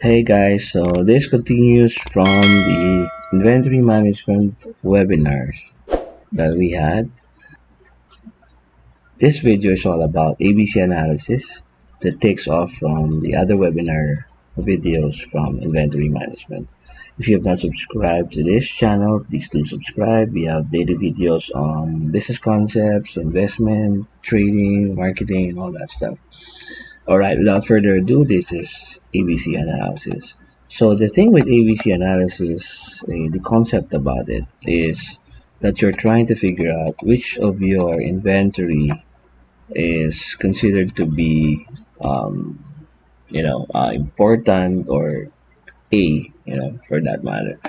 Hey guys, so this continues from the inventory management webinars that we had. This video is all about ABC analysis that takes off from the other webinar videos from inventory management. If you have not subscribed to this channel, please do subscribe. We have daily videos on business concepts, investment, trading, marketing, and all that stuff. Alright, without further ado, this is ABC analysis. So the thing with ABC analysis, the concept about it is that you're trying to figure out which of your inventory is considered to be, important, or A, for that matter,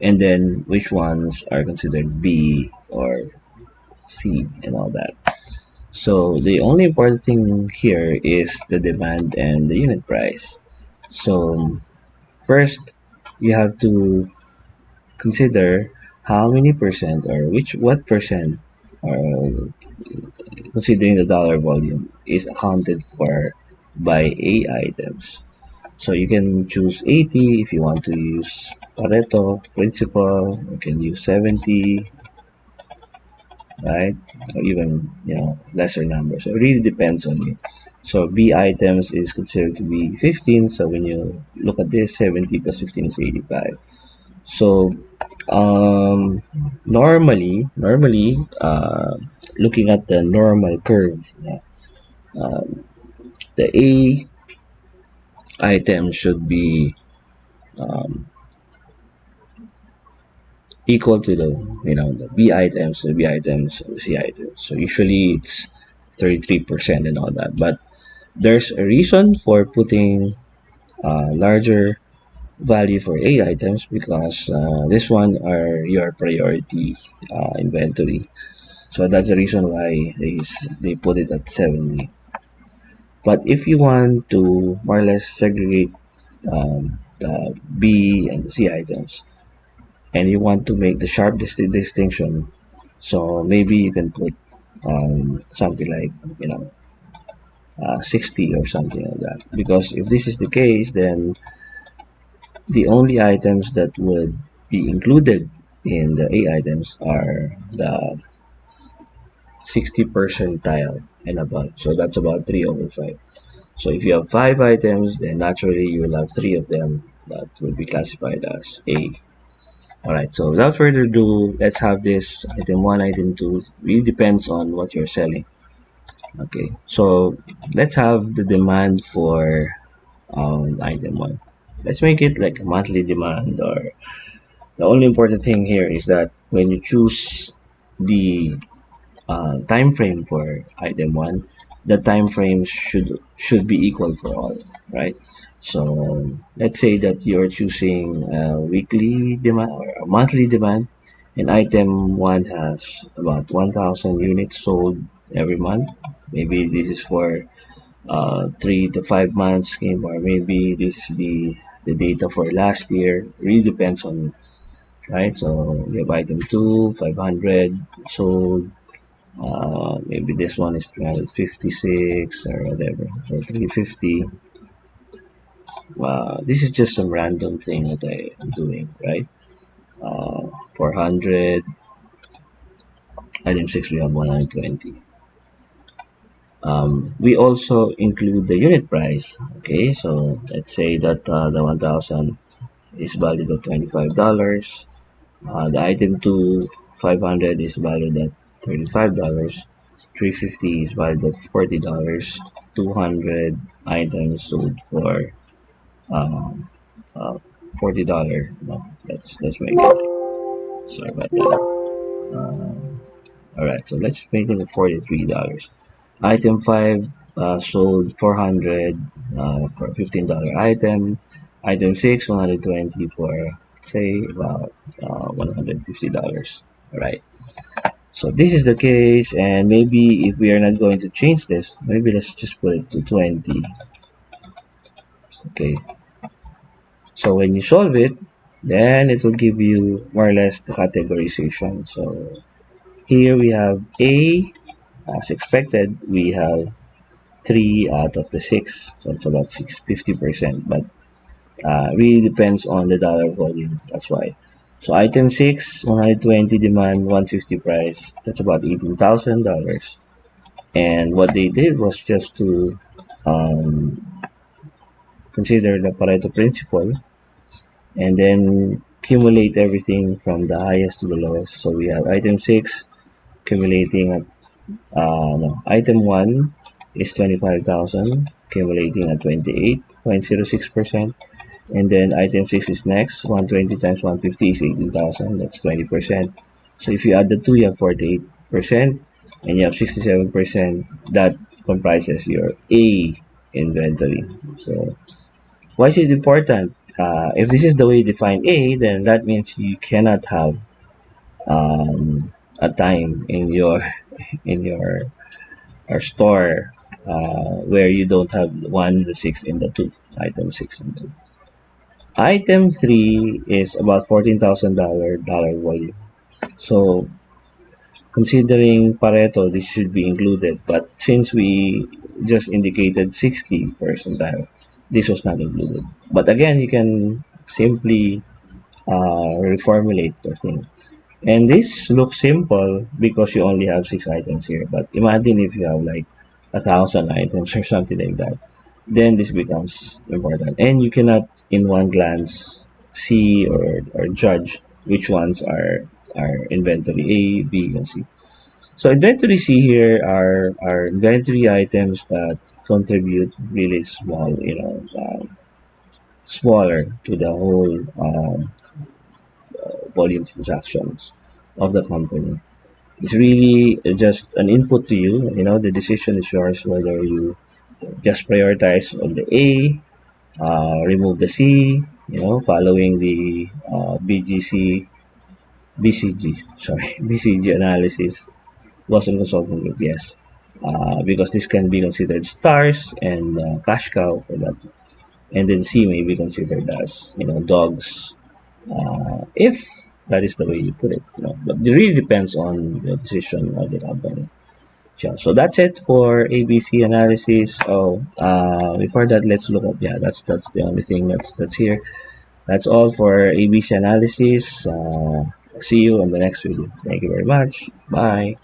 and then which ones are considered B or C and all that. So the only important thing here is the demand and the unit price. So first, you have to consider how many percent, or what percent, or considering the dollar volume, is accounted for by A items. So you can choose 80 if you want to use Pareto principle. You can use 70, right? Or even lesser numbers. So it really depends on you. So B items is considered to be 15. So when you look at this, 70 plus 15 is 85. So normally, looking at the normal curve, the A item should be equal to the B items, the B items, the C items. So usually it's 33% and all that. But there's a reason for putting larger value for A items, because this one are your priority inventory. So that's the reason why they put it at 70. But if you want to more or less segregate the B and the C items, and you want to make the sharp distinction, so maybe you can put something like 60 or something like that. Because if this is the case, then the only items that would be included in the A items are the 60 percentile and above. So that's about 3 over 5. So if you have 5 items, then naturally you will have 3 of them that will be classified as A. Alright, so without further ado, let's have this item 1, item 2. Really depends on what you're selling. Okay, so let's have the demand for item 1. Let's make it like a monthly demand. Or the only important thing here is that when you choose the time frame for item 1, the time frame should be equal for all, right? So let's say that you're choosing a weekly demand or a monthly demand, and item 1 has about 1,000 units sold every month. Maybe this is for 3 to 5 months scheme, or maybe this is the data for last year. Really depends on you, right? So you have item 2, 500 sold. Maybe this one is 356 or whatever, so 350. This is just some random thing that I am doing, right? 400. Item 6, we have 120. We also include the unit price. Okay, so let's say that the 1000 is valued at $25. The item 2, 500, is valued at $35. 350 is valued at $40. 200 items sold for $40. No, let's make it. Sorry about that. Alright, so let's make it $43. Item 5 sold 400 for a $15 item. Item 6, 120 for, say, about $150. Alright, so this is the case, and maybe if we are not going to change this, maybe let's just put it to 20. Okay, so when you solve it, then it will give you more or less the categorization. So here we have A. As expected, we have 3 out of the 6, so it's about 50%. But Really depends on the dollar volume. That's why. So item 6, 120 demand, 150 price. That's about $18,000. And what they did was just to consider the Pareto principle and then accumulate everything from the highest to the lowest. So we have item 6 accumulating at no, item 1 is 25,000 accumulating at 28.06%. And then item 6 is next. 120 times 150 is 18,000. That's 20%. So if you add the two, you have 48%. And you have 67%. That comprises your A inventory. So why is it important? If this is the way you define A, then that means you cannot have a time in your in your store where you don't have 1, the 6, and the 2. Item 6 and 2. Item 3 is about $14,000 volume. So considering Pareto, this should be included. But since we just indicated 60 percentile, this was not included. But again, you can simply reformulate your thing. And this looks simple because you only have 6 items here. But imagine if you have like 1,000 items or something like that. Then this becomes important. And you cannot in one glance see or judge which ones are inventory A, B, and C. So inventory C here are inventory items that contribute really small, smaller to the whole volume transactions of the company. It's really just an input to you. The decision is yours whether you just prioritize on the A, remove the C, following the BCG, sorry, BCG analysis, Boston Consulting Group, yes. Because this can be considered stars and cash cow for that. And then C may be considered as, dogs, if that is the way you put it. But it really depends on the decision of the company. Yeah, so that's it for ABC analysis. Oh, before that, let's look at, yeah, that's the only thing that's here. That's all for ABC analysis. See you on the next video. Thank you very much. Bye.